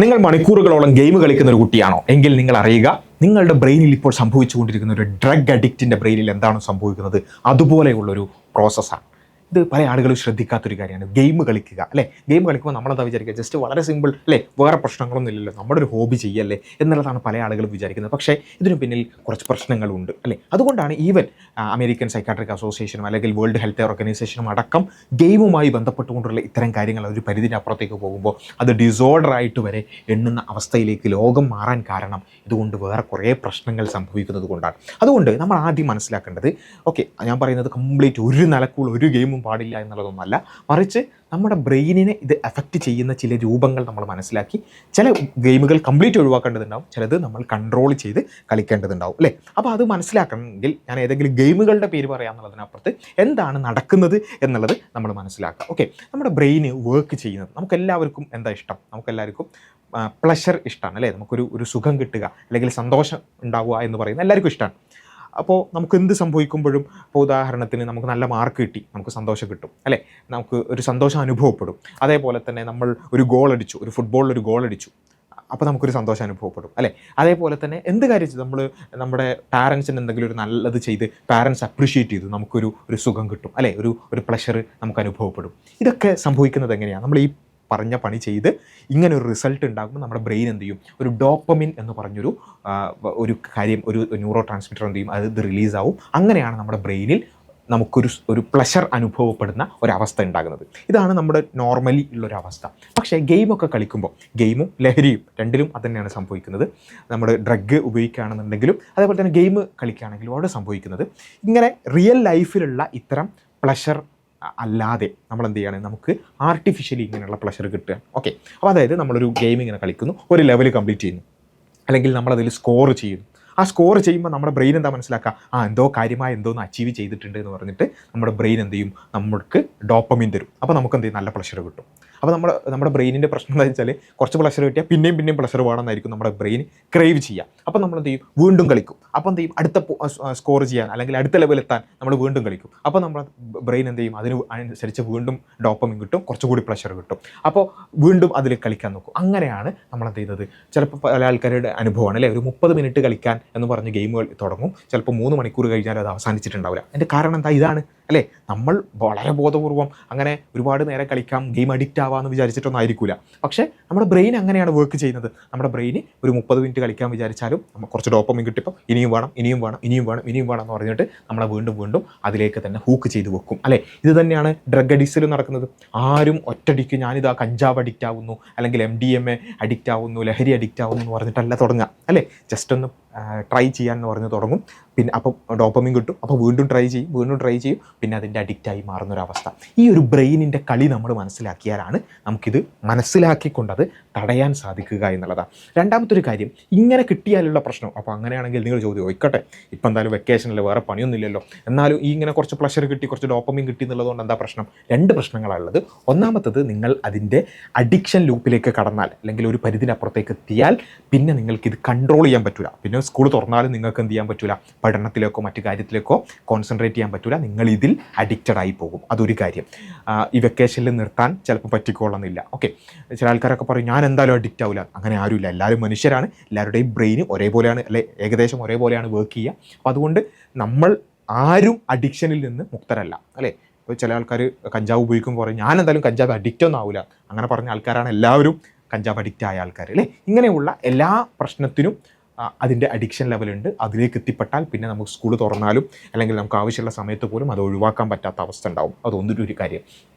നിങ്ങൾ മണിക്കൂറുകളോളം ഗെയിം കളിക്കുന്ന ഒരു കുട്ടിയാണോ എങ്കിൽ നിങ്ങൾ അറിയുക നിങ്ങളുടെ ബ്രെയിനിൽ ഇപ്പോൾ സംഭവിച്ചുകൊണ്ടിരിക്കുന്ന ഒരു ഡ്രഗ് അഡിക്റ്റിൻ്റെ ബ്രെയിനിൽ എന്താണോ സംഭവിക്കുന്നത് അതുപോലെയുള്ളൊരു പ്രോസസ്സാണ്. ഇത് പല ആളുകളും ശ്രദ്ധിക്കാത്തൊരു കാര്യമാണ്. ഗെയിം കളിക്കുക അല്ലേ, ഗെയിം കളിക്കുമ്പോൾ നമ്മളെന്താ വിചാരിക്കുക, ജസ്റ്റ് വളരെ സിമ്പിൾ അല്ലേ, വേറെ പ്രശ്നങ്ങളൊന്നും ഇല്ലല്ലോ, നമ്മുടെ ഒരു ഹോബി ചെയ്യല്ലേ എന്നുള്ളതാണ് പല ആളുകളും വിചാരിക്കുന്നത്. പക്ഷേ ഇതിനു പിന്നിൽ കുറച്ച് പ്രശ്നങ്ങളുണ്ട് അല്ലേ. അതുകൊണ്ടാണ് ഈവൻ അമേരിക്കൻ സൈക്കാട്രിക് അസോസിയേഷനും അല്ലെങ്കിൽ വേൾഡ് ഹെൽത്ത് ഓർഗനൈസേഷനും അടക്കം ഗെയിമുമായി ബന്ധപ്പെട്ടുകൊണ്ടുള്ള ഇത്തരം കാര്യങ്ങൾ ഒരു പരിധിന് അപ്പുറത്തേക്ക് പോകുമ്പോൾ അത് ഡിസോർഡറായിട്ട് വരെ എണ്ണുന്ന അവസ്ഥയിലേക്ക് ലോകം മാറാൻ കാരണം ഇതുകൊണ്ട് വേറെ കുറേ പ്രശ്നങ്ങൾ സംഭവിക്കുന്നത് കൊണ്ടാണ്. അതുകൊണ്ട് നമ്മൾ ആദ്യം മനസ്സിലാക്കേണ്ടത്, ഓക്കെ, ഞാൻ പറയുന്നത് കംപ്ലീറ്റ് ഒരു നിലക്കുള്ള ഒരു ഗെയിമും പാടില്ല എന്നുള്ളതൊന്നുമല്ല, മറിച്ച് നമ്മുടെ ബ്രെയിനിനെ ഇത് എഫക്റ്റ് ചെയ്യുന്ന ചില രൂപങ്ങൾ നമ്മൾ മനസ്സിലാക്കി ചില ഗെയിമുകൾ കംപ്ലീറ്റ് ഒഴിവാക്കേണ്ടതുണ്ടാവും, ചിലത് നമ്മൾ കൺട്രോൾ ചെയ്ത് കളിക്കേണ്ടതുണ്ടാവും അല്ലേ. അപ്പോൾ അത് മനസ്സിലാക്കണമെങ്കിൽ ഞാൻ ഏതെങ്കിലും ഗെയിമുകളുടെ പേര് പറയാമെന്നുള്ളതിനപ്പുറത്ത് എന്താണ് നടക്കുന്നത് എന്നുള്ളത് നമ്മൾ മനസ്സിലാക്കുക. ഓക്കെ, നമ്മുടെ ബ്രെയിന് വർക്ക് ചെയ്യുന്നത് നമുക്കെല്ലാവർക്കും എന്താ ഇഷ്ടം, നമുക്കെല്ലാവർക്കും പ്ലഷർ ഇഷ്ടമാണ് അല്ലേ. നമുക്കൊരു സുഖം കിട്ടുക അല്ലെങ്കിൽ സന്തോഷം ഉണ്ടാവുക എന്ന് പറയുന്നത് എല്ലാവർക്കും ഇഷ്ടമാണ്. അപ്പോൾ നമുക്ക് എന്ത് സംഭവിക്കുമ്പോഴും, ഇപ്പോൾ ഉദാഹരണത്തിന് നമുക്ക് നല്ല മാർക്ക് കിട്ടി, നമുക്ക് സന്തോഷം കിട്ടും അല്ലേ, നമുക്ക് ഒരു സന്തോഷം അനുഭവപ്പെടും. അതേപോലെ തന്നെ നമ്മൾ ഒരു ഗോൾ അടിച്ചു, ഒരു ഫുട്ബോളിൽ ഒരു ഗോൾ അടിച്ചു, അപ്പോൾ നമുക്കൊരു സന്തോഷം അനുഭവപ്പെടും അല്ലേ. അതേപോലെ തന്നെ എന്ത് കാര്യം നമ്മുടെ പാരൻസിന് എന്തെങ്കിലും ഒരു നല്ലത് ചെയ്ത് പാരൻസ് അപ്രിഷ്യേറ്റ് ചെയ്തു, നമുക്കൊരു സുഖം കിട്ടും അല്ലേ, ഒരു പ്ലഷർ നമുക്ക് അനുഭവപ്പെടും. ഇതൊക്കെ സംഭവിക്കുന്നത് എങ്ങനെയാണ്? നമ്മൾ ഈ പറഞ്ഞ പണി ചെയ്ത് ഇങ്ങനെ ഒരു റിസൾട്ട് ഉണ്ടാകുമ്പോൾ നമ്മുടെ ബ്രെയിൻ എന്ത് ചെയ്യും, ഒരു ഡോപ്പമിൻ എന്ന് പറഞ്ഞൊരു ഒരു കാര്യം, ഒരു ന്യൂറോ ട്രാൻസ്മിറ്റർ എന്ത് ചെയ്യും, അത് റിലീസാവും. അങ്ങനെയാണ് നമ്മുടെ ബ്രെയിനിൽ നമുക്കൊരു പ്ലഷർ അനുഭവപ്പെടുന്ന ഒരവസ്ഥ ഉണ്ടാകുന്നത്. ഇതാണ് നമ്മുടെ നോർമലി ഉള്ളൊരവസ്ഥ. പക്ഷേ ഗെയിമൊക്കെ കളിക്കുമ്പോൾ, ഗെയിമും ലഹരിയും രണ്ടിലും അത് തന്നെയാണ് സംഭവിക്കുന്നത്. നമ്മൾ ഡ്രഗ് ഉപയോഗിക്കുകയാണെന്നുണ്ടെങ്കിലും അതേപോലെ തന്നെ ഗെയിം കളിക്കുകയാണെങ്കിലും അവിടെ സംഭവിക്കുന്നത് ഇങ്ങനെ റിയൽ ലൈഫിലുള്ള ഇത്തരം പ്ലഷർ അല്ലാതെ നമ്മൾ എന്ത് ചെയ്യണം, നമുക്ക് ആർട്ടിഫിഷ്യലി ഇങ്ങനെയുള്ള പ്ലഷർ കിട്ടുക. ഓക്കെ, അപ്പോൾ അതായത് നമ്മളൊരു ഗെയിം ഇങ്ങനെ കളിക്കുന്നു, ഒരു ലെവൽ കംപ്ലീറ്റ് ചെയ്യുന്നു, അല്ലെങ്കിൽ നമ്മളതിൽ സ്കോർ ചെയ്യുന്നു. ആ സ്കോർ ചെയ്യുമ്പോൾ നമ്മുടെ ബ്രെയിൻ എന്താ മനസ്സിലാക്കുക, എന്തോ കാര്യമായി എന്തോന്ന് അച്ചീവ് ചെയ്തിട്ടുണ്ട് എന്ന് പറഞ്ഞിട്ട് നമ്മുടെ ബ്രെയിൻ എന്ത് ചെയ്യും, നമുക്ക് ഡോപ്പമിൻ തരും. അപ്പോൾ നമുക്ക് എന്ത് ചെയ്യും, നല്ല പ്ലഷർ കിട്ടും. അപ്പോൾ നമ്മുടെ ബ്രെയിനിൻ്റെ പ്രശ്നം എന്താ വെച്ചാൽ, കുറച്ച് പ്ലഷർ കിട്ടിയാൽ പിന്നെയും പ്ലഷർ വേണമെന്നായിരിക്കും നമ്മുടെ ബ്രെയിൻ ക്രേവ് ചെയ്യുക. അപ്പോൾ നമ്മൾ എന്ത് ചെയ്യും, വീണ്ടും കളിക്കും. അപ്പോൾ എന്ത് ചെയ്യും, അടുത്ത സ്കോർ ചെയ്യാൻ അല്ലെങ്കിൽ അടുത്ത ലെവലെത്താൻ നമ്മൾ വീണ്ടും കളിക്കും. അപ്പോൾ നമ്മുടെ ബ്രെയിൻ എന്ത് ചെയ്യും, അതിന് അനുസരിച്ച് വീണ്ടും ഡോപ്പമിൻ കിട്ടും, കുറച്ചുകൂടി പ്ലഷർ കിട്ടും. അപ്പോൾ വീണ്ടും അതിൽ കളിക്കാൻ നോക്കും. അങ്ങനെയാണ് നമ്മൾ എന്ത് ചെയ്യുന്നത്. ചിലപ്പോൾ പല ആൾക്കാരുടെ അനുഭവമാണ് അല്ലേ, ഒരു 30 മിനിറ്റ് കളിക്കാൻ എന്ന് പറഞ്ഞ് ഗെയിമുകൾ തുടങ്ങും, ചിലപ്പോൾ 3 മണിക്കൂർ കഴിഞ്ഞാൽ അത് അവസാനിച്ചിട്ടുണ്ടാവില്ല. അതിൻ്റെ കാരണം എന്താ, ഇതാണ് അല്ലേ. നമ്മൾ വളരെ ബോധപൂർവം അങ്ങനെ ഒരുപാട് നേരം കളിക്കാം, ഗെയിം അഡിക്റ്റ് ആവാമെന്ന് വിചാരിച്ചിട്ടൊന്നും ആയിരിക്കില്ല. പക്ഷേ നമ്മുടെ ബ്രെയിൻ അങ്ങനെയാണ് വർക്ക് ചെയ്യുന്നത്. നമ്മുടെ ബ്രെയിന് ഒരു 30 മിനിറ്റ് കളിക്കാൻ വിചാരിച്ചാലും നമ്മൾ കുറച്ച് ഡോപ്പമിൻ കിട്ടിയപ്പോൾ ഇനിയും വേണം എന്ന് പറഞ്ഞിട്ട് നമ്മളെ വീണ്ടും അതിലേക്ക് തന്നെ ഹൂക്ക് ചെയ്ത് വെക്കും അല്ലേ. ഇത് തന്നെയാണ് ഡ്രഗ് അഡിക്സിലും നടക്കുന്നത്. ആരും ഒറ്റടിക്ക് ഞാനിതാ കഞ്ചാവ് അഡിക്റ്റ് ആവുന്നു, അല്ലെങ്കിൽ MDMA അഡിക്റ്റ് ആവുന്നു, ലഹരി അഡിക്റ്റ് ആവുന്നു എന്ന് പറഞ്ഞിട്ടല്ല തുടങ്ങുക അല്ലേ. ജസ്റ്റ് ഒന്ന് ട്രൈ ചെയ്യാമെന്ന് പറഞ്ഞ് തുടങ്ങും, പിന്നെ അപ്പം ഡോപ്പമിൻ കിട്ടും, അപ്പോൾ വീണ്ടും ട്രൈ ചെയ്യും, പിന്നെ അതിൻ്റെ അഡിക്റ്റായി മാറുന്നൊരവസ്ഥ. ഈ ഒരു ബ്രെയിനിൻ്റെ കളി നമ്മൾ മനസ്സിലാക്കിയാലാണ് നമുക്കിത് മനസ്സിലാക്കിക്കൊണ്ടത് തടയാൻ സാധിക്കുക എന്നുള്ളതാണ്. രണ്ടാമത്തൊരു കാര്യം, ഇങ്ങനെ കിട്ടിയാലുള്ള പ്രശ്നം. അപ്പോൾ അങ്ങനെയാണെങ്കിൽ നിങ്ങൾ ചോദ്യം ചോദിക്കട്ടെ, ഇപ്പം എന്തായാലും വെക്കേഷനിൽ വേറെ പണിയൊന്നുമില്ലല്ലോ, എന്നാലും ഈ ഇങ്ങനെ കുറച്ച് പ്ലഷർ കിട്ടി, കുറച്ച് ഡോപ്പമിൻ കിട്ടി എന്നുള്ളതുകൊണ്ട് എന്താ പ്രശ്നം? 2 പ്രശ്നങ്ങളാണുള്ളത്. ഒന്നാമത്തത്, നിങ്ങൾ അതിൻ്റെ അഡിക്ഷൻ ലൂപ്പിലേക്ക് കടന്നാൽ അല്ലെങ്കിൽ ഒരു പരിധിനപ്പുറത്തേക്ക് എത്തിയാൽ പിന്നെ നിങ്ങൾക്കിത് കൺട്രോൾ ചെയ്യാൻ പറ്റില്ല. പിന്നെ സ്കൂൾ തുറന്നാലും നിങ്ങൾക്ക് എന്ത് ചെയ്യാൻ പറ്റില്ല, പഠനത്തിലേക്കോ മറ്റു കാര്യത്തിലേക്കോ കോൺസെൻട്രേറ്റ് ചെയ്യാൻ പറ്റില്ല. നിങ്ങൾ ഇതിൽ അഡിക്റ്റഡ് ആയി പോകും. അതൊരു കാര്യം. ഈ വെക്കേഷനിൽ നിർത്താൻ ചിലപ്പോൾ പറ്റിക്കൊള്ളുന്നില്ല. ഓക്കെ, ചില ആൾക്കാരൊക്കെ പറയും ഞാൻ എന്തായാലും അഡിക്റ്റ് ആവില്ല. അങ്ങനെ ആരുമില്ല, എല്ലാവരും മനുഷ്യരാണ്, എല്ലാവരുടെയും ബ്രെയിൻ ഒരേപോലെയാണ് അല്ലെ, ഏകദേശം ഒരേപോലെയാണ് വർക്ക് ചെയ്യുക. അപ്പോൾ അതുകൊണ്ട് നമ്മൾ ആരും അഡിക്ഷനിൽ നിന്ന് മുക്തരല്ല അല്ലേ. ഇപ്പോൾ ചില ആൾക്കാർ കഞ്ചാവ് ഉപയോഗിക്കുമ്പോൾ പറയും ഞാൻ എന്തായാലും കഞ്ചാവ് അഡിക്റ്റ് ഒന്നും ആവില്ല. അങ്ങനെ പറഞ്ഞ ആൾക്കാരാണ് എല്ലാവരും കഞ്ചാവ് അഡിക്റ്റ് ആയ ആൾക്കാർ അല്ലേ. ഇങ്ങനെയുള്ള എല്ലാ പ്രശ്നത്തിനും അതിൻ്റെ അഡിക്ഷൻ ലെവലുണ്ട്. അതിലേക്ക് എത്തിപ്പെട്ടാൽ പിന്നെ നമുക്ക് സ്കൂൾ തുറന്നാലും അല്ലെങ്കിൽ നമുക്ക് ആവശ്യമുള്ള സമയത്ത് പോലും അത് ഒഴിവാക്കാൻ പറ്റാത്ത അവസ്ഥ ഉണ്ടാവും. അതൊന്നൊരു കാര്യം.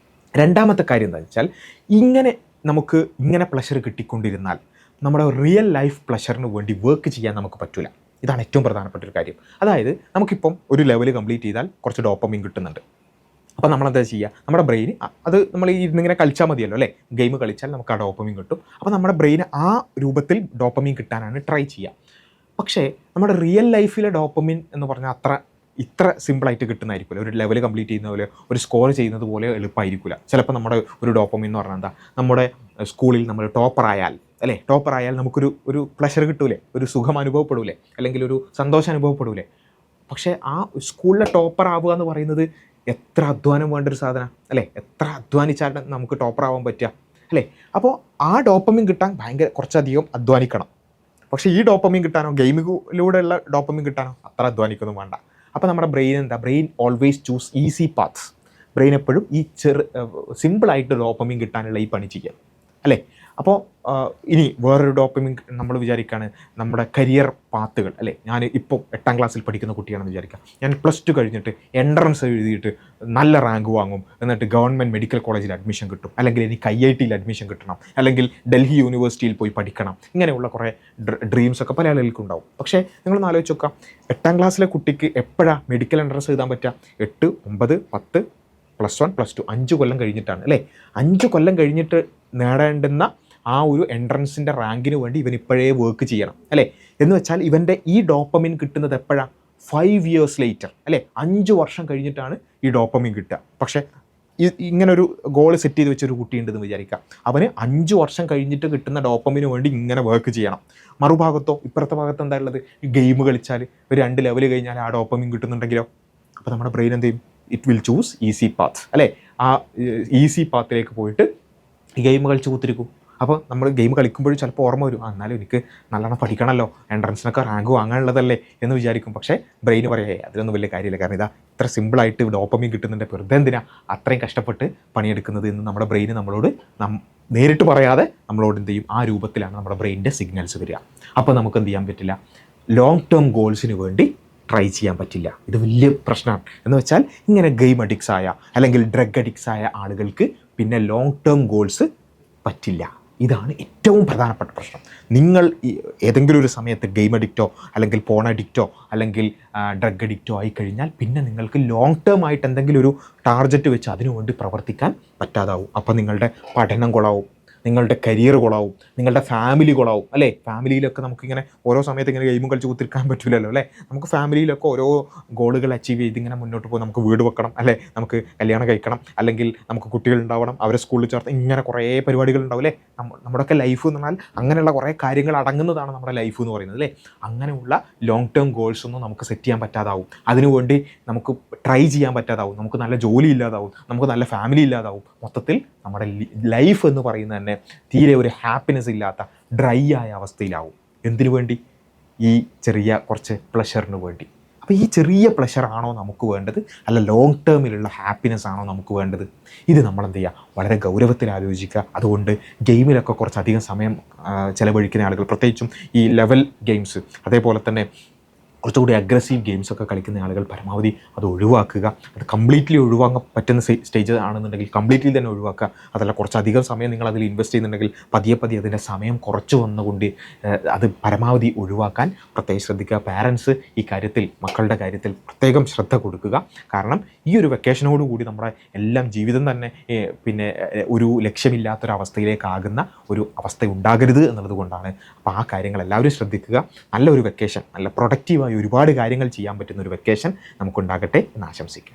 രണ്ടാമത്തെ കാര്യം എന്താണെന്ന് വെച്ചാൽ, ഇങ്ങനെ പ്ലഷർ കിട്ടിക്കൊണ്ടിരുന്നാൽ നമ്മുടെ റിയൽ ലൈഫ് പ്ലഷറിന് വേണ്ടി വർക്ക് ചെയ്യാൻ നമുക്ക് പറ്റില്ല. ഇതാണ് ഏറ്റവും പ്രധാനപ്പെട്ട ഒരു കാര്യം. അതായത് നമുക്കിപ്പം ഒരു ലെവൽ കംപ്ലീറ്റ് ചെയ്താൽ കുറച്ച് ഡോപ്പമിൻ കിട്ടുന്നുണ്ട്. അപ്പോൾ നമ്മളെന്താ ചെയ്യുക, നമ്മുടെ ബ്രെയിന് അത് നമ്മൾ ഇന്നിങ്ങനെ കളിച്ചാൽ മതിയല്ലോ അല്ലേ, ഗെയിം കളിച്ചാൽ നമുക്ക് ആ ഡോപ്പമിൻ കിട്ടും. അപ്പോൾ നമ്മുടെ ബ്രെയിന് ആ രൂപത്തിൽ ഡോപ്പമിൻ കിട്ടാനാണ് ട്രൈ ചെയ്യുക. പക്ഷേ നമ്മുടെ റിയൽ ലൈഫിലെ ഡോപ്പമിൻ എന്ന് പറഞ്ഞാൽ ഇത്ര സിമ്പിളായിട്ട് കിട്ടുന്നതായിരിക്കില്ല. ഒരു ലെവൽ കംപ്ലീറ്റ് ചെയ്യുന്ന പോലെ, ഒരു സ്കോർ ചെയ്യുന്നത് പോലെ എളുപ്പമായിരിക്കില്ല. ചിലപ്പോൾ നമ്മുടെ ഒരു ഡോപ്പമിൻ എന്ന് പറഞ്ഞാൽ എന്താ, നമ്മുടെ സ്കൂളിൽ നമ്മൾ ടോപ്പറായാൽ നമുക്കൊരു പ്ലഷർ കിട്ടൂലേ, ഒരു സുഖം അനുഭവപ്പെടൂലേ, അല്ലെങ്കിൽ ഒരു സന്തോഷം അനുഭവപ്പെടൂലേ. പക്ഷേ ആ സ്കൂളിലെ ടോപ്പർ ആവുക എന്ന് പറയുന്നത് എത്ര അധ്വാനം വേണ്ടൊരു സാധനം അല്ലേ. എത്ര അധ്വാനിച്ചാൽ നമുക്ക് ടോപ്പർ ആവാൻ പറ്റുക അല്ലേ? അപ്പോൾ ആ ഡോപ്പമിൻ കിട്ടാൻ ഭയങ്കര കുറച്ചധികം അധ്വാനിക്കണം. പക്ഷേ ഈ ഡോപ്പമിൻ കിട്ടാനോ ഗെയിമിലൂടെയുള്ള ഡോപ്പമിൻ കിട്ടാനോ അത്ര അധ്വാനിക്കൊന്നും വേണ്ട. അപ്പോൾ നമ്മുടെ brain always choose easy paths. Brain എപ്പോഴും ഈ സിമ്പിളായിട്ട് ഡോപ്പമിൻ കിട്ടാനുള്ള ഈ പണി ചെയ്യുക, അല്ലേ? അപ്പോൾ ഇനി വേറൊരു ഡോപ്പമിൻ നമ്മൾ വിചാരിക്കുകയാണ് നമ്മുടെ കരിയർ പാത്തുകൾ, അല്ലേ? ഞാൻ ഇപ്പോൾ 8ാം ക്ലാസ്സിൽ പഠിക്കുന്ന കുട്ടിയാണെന്ന് വിചാരിക്കുക. ഞാൻ +2 കഴിഞ്ഞിട്ട് എൻട്രൻസ് എഴുതിയിട്ട് നല്ല റാങ്ക് വാങ്ങും, എന്നിട്ട് ഗവൺമെൻറ് മെഡിക്കൽ കോളേജിൽ അഡ്മിഷൻ കിട്ടും, അല്ലെങ്കിൽ എനിക്ക് IITയിൽ അഡ്മിഷൻ കിട്ടണം, അല്ലെങ്കിൽ ഡൽഹി യൂണിവേഴ്സിറ്റിയിൽ പോയി പഠിക്കണം. ഇങ്ങനെയുള്ള കുറേ ഡ്രീംസൊക്കെ പല ആളുകൾക്കും ഉണ്ടാവും. പക്ഷേ നിങ്ങളൊന്ന് ആലോചിച്ച് നോക്കാം, 8ാം ക്ലാസ്സിലെ കുട്ടിക്ക് എപ്പോഴാണ് മെഡിക്കൽ എൻട്രൻസ് എഴുതാൻ പറ്റുക? 8, 9, 10, +1, +2 5 കൊല്ലം കഴിഞ്ഞിട്ടാണ്, അല്ലേ? 5 കൊല്ലം കഴിഞ്ഞിട്ട് നേടേണ്ടുന്ന ആ ഒരു എൻട്രൻസിൻ്റെ റാങ്കിന് വേണ്ടി ഇവൻ ഇപ്പോഴേ വർക്ക് ചെയ്യണം, അല്ലേ? എന്ന് വെച്ചാൽ ഇവൻ്റെ ഈ ഡോപ്പമിൻ കിട്ടുന്നത് എപ്പോഴാണ്? 5 years later, അല്ലേ? 5 വർഷം കഴിഞ്ഞിട്ടാണ് ഈ ഡോപ്പമിൻ കിട്ടുക. പക്ഷേ ഇങ്ങനൊരു ഗോൾ സെറ്റ് ചെയ്ത് വെച്ചൊരു കുട്ടിയുണ്ടെന്ന് വിചാരിക്കുക. അവന് 5 വർഷം കഴിഞ്ഞിട്ട് കിട്ടുന്ന ഡോപ്പമിന് വേണ്ടി ഇങ്ങനെ വർക്ക് ചെയ്യണം. മറുഭാഗത്തോ ഇപ്പുറത്തെ ഭാഗത്ത് എന്താ ഉള്ളത്? ഗെയിം കളിച്ചാൽ ഒരു 2 ലെവൽ കഴിഞ്ഞാൽ ആ ഡോപ്പമിൻ കിട്ടുന്നുണ്ടെങ്കിലോ, അപ്പോൾ നമ്മുടെ ബ്രെയിൻ എന്ത് ചെയ്യും? It will choose easy path, അല്ലേ? ആ ഈസി പാത്തിലേക്ക് പോയിട്ട് ഗെയിം കളിച്ച് കുത്തിരിക്കും. അപ്പോൾ നമ്മൾ ഗെയിം കളിക്കുമ്പോഴും ചിലപ്പോൾ ഓർമ്മ വരും, എന്നാലും എനിക്ക് നല്ലോണം പഠിക്കണമല്ലോ, എൻട്രൻസിനൊക്കെ റാങ്ക് വാങ്ങാനുള്ളതല്ലേ എന്ന് വിചാരിക്കും. പക്ഷേ ബ്രെയിൻ പറയേ അതിലൊന്നും വലിയ കാര്യമില്ല, കാരണം ഇതാ ഇത്ര സിമ്പിളായിട്ട് ഡോപ്പമിൻ കിട്ടുന്നുണ്ട്, വെറുതെ എന്തിനാ അത്രയും കഷ്ടപ്പെട്ട് പണിയെടുക്കുന്നത് എന്ന് നമ്മുടെ ബ്രെയിൻ നമ്മളോട് നേരിട്ട് പറയാതെ നമ്മളോട് എന്ത് ചെയ്യും? ആ രൂപത്തിലാണ് നമ്മുടെ ബ്രെയിനിൻ്റെ സിഗ്നൽസ് വരിക. അപ്പോൾ നമുക്ക് എന്ത് ചെയ്യാൻ പറ്റില്ല? ലോങ് ടേം ഗോൾസിന് വേണ്ടി ട്രൈ ചെയ്യാൻ പറ്റില്ല. ഇത് വലിയ പ്രശ്നമാണ്. എന്ന് വെച്ചാൽ ഇങ്ങനെ ഗെയിം അഡിക്ട്സ് ആയ അല്ലെങ്കിൽ ഡ്രഗ് അഡിക്ട്സ് ആയ ആളുകൾക്ക് പിന്നെ ലോങ് ടേം ഗോൾസ് പറ്റില്ല. ഇതാണ് ഏറ്റവും പ്രധാനപ്പെട്ട പ്രശ്നം. നിങ്ങൾ ഏതെങ്കിലും ഒരു സമയത്ത് ഗെയിം അഡിക്റ്റോ അല്ലെങ്കിൽ പോൺ അഡിക്റ്റോ അല്ലെങ്കിൽ ഡ്രഗ് അഡിക്റ്റോ ആയിക്കഴിഞ്ഞാൽ പിന്നെ നിങ്ങൾക്ക് ലോങ് ടേം ആയിട്ട് എന്തെങ്കിലും ഒരു ടാർഗറ്റ് വെച്ച് അതിനു വേണ്ടി പ്രവർത്തിക്കാൻ പറ്റാതാവും. അപ്പോൾ നിങ്ങളുടെ പഠനം കൊളാവും, നിങ്ങളുടെ കരിയർ കൊളാവും, നിങ്ങളുടെ ഫാമിലി കൊളാവും, അല്ലേ? ഫാമിലിയിലൊക്കെ നമുക്കിങ്ങനെ ഓരോ സമയത്ത് ഇങ്ങനെ ഗെയിമും കളിച്ച് കുത്തിരിക്കാൻ പറ്റില്ലല്ലോ, അല്ലേ? നമുക്ക് ഫാമിലിയിലൊക്കെ ഓരോ ഗോളുകൾ അച്ചീവ് ചെയ്ത് ഇങ്ങനെ മുന്നോട്ട് പോകും. നമുക്ക് വീട് വെക്കണം, അല്ലേ? നമുക്ക് കല്യാണം കഴിക്കണം, അല്ലെങ്കിൽ നമുക്ക് കുട്ടികൾ ഉണ്ടാവണം, അവരെ സ്കൂളിൽ ചേർത്ത്, ഇങ്ങനെ കുറേ പരിപാടികൾ ഉണ്ടാവും, അല്ലേ? നമ്മുടെയൊക്കെ ലൈഫ് എന്ന് പറഞ്ഞാൽ അങ്ങനെയുള്ള കുറേ കാര്യങ്ങൾ അടങ്ങുന്നതാണ് നമ്മുടെ ലൈഫ് എന്ന് പറയുന്നത്, അല്ലേ? അങ്ങനെയുള്ള ലോങ് ടേം ഗോൾസ് ഒന്നും നമുക്ക് സെറ്റ് ചെയ്യാൻ പറ്റാതാവും. അതിനുവേണ്ടി നമുക്ക് ട്രൈ ചെയ്യാൻ പറ്റാതാവും. നമുക്ക് നല്ല ജോലി ഇല്ലാതാവും, നമുക്ക് നല്ല ഫാമിലി ഇല്ലാതാവും. മൊത്തത്തിൽ നമ്മുടെ ലൈഫ് എന്ന് പറയുന്നത് തന്നെ തീരെ ഒരു ഹാപ്പിനെസ് ഇല്ലാത്ത ഡ്രൈ ആയ അവസ്ഥയിലാവും. എന്തിനു വേണ്ടി? ഈ ചെറിയ കുറച്ച് പ്ലഷറിന് വേണ്ടി. അപ്പോൾ ഈ ചെറിയ പ്ലഷർ ആണോ നമുക്ക് വേണ്ടത്, അല്ല ലോങ് ടേമിലുള്ള ഹാപ്പിനെസ് ആണോ നമുക്ക് വേണ്ടത്? ഇത് നമ്മളെന്ത് ചെയ്യുക? വളരെ ഗൗരവത്തിൽ ആലോചിക്കുക. അതുകൊണ്ട് ഗെയിമിലൊക്കെ കുറച്ചധികം സമയം ചിലവഴിക്കുന്ന ആളുകൾ, പ്രത്യേകിച്ചും ഈ ലെവൽ ഗെയിംസ്, അതേപോലെ തന്നെ കുറച്ചുകൂടി അഗ്രസീവ് ഗെയിംസൊക്കെ കളിക്കുന്ന ആളുകൾ പരമാവധി അത് ഒഴിവാക്കുക. അത് കംപ്ലീറ്റ്ലി ഒഴിവാക്കാൻ പറ്റുന്ന സ്റ്റേജ് ആണെന്നുണ്ടെങ്കിൽ കംപ്ലീറ്റ്ലി തന്നെ ഒഴിവാക്കുക. അതല്ല കുറച്ചധികം സമയം നിങ്ങൾ അതിൽ ഇൻവെസ്റ്റ് ചെയ്യുന്നുണ്ടെങ്കിൽ പതിയെ അതിൻ്റെ സമയം കുറച്ച് വന്നുകൊണ്ട് അത് പരമാവധി ഒഴിവാക്കാൻ പ്രത്യേകം ശ്രദ്ധിക്കുക. പാരൻസ് ഈ കാര്യത്തിൽ, മക്കളുടെ കാര്യത്തിൽ പ്രത്യേകം ശ്രദ്ധ കൊടുക്കുക. കാരണം ഈ ഒരു വെക്കേഷനോടുകൂടി നമ്മുടെ എല്ലാം ജീവിതം തന്നെ പിന്നെ ഒരു ലക്ഷ്യമില്ലാത്തൊരവസ്ഥയിലേക്കാകുന്ന ഒരു അവസ്ഥ ഉണ്ടാകരുത് എന്നുള്ളത് കൊണ്ടാണ്. അപ്പോൾ ആ കാര്യങ്ങൾ എല്ലാവരും ശ്രദ്ധിക്കുക. നല്ലൊരു വെക്കേഷൻ, നല്ല പ്രൊഡക്റ്റീവായി ഒരുപാട് കാര്യങ്ങൾ ചെയ്യാൻ പറ്റുന്ന ഒരു വെക്കേഷൻ നമുക്കുണ്ടാകട്ടെ എന്ന് ആശംസിക്കുക.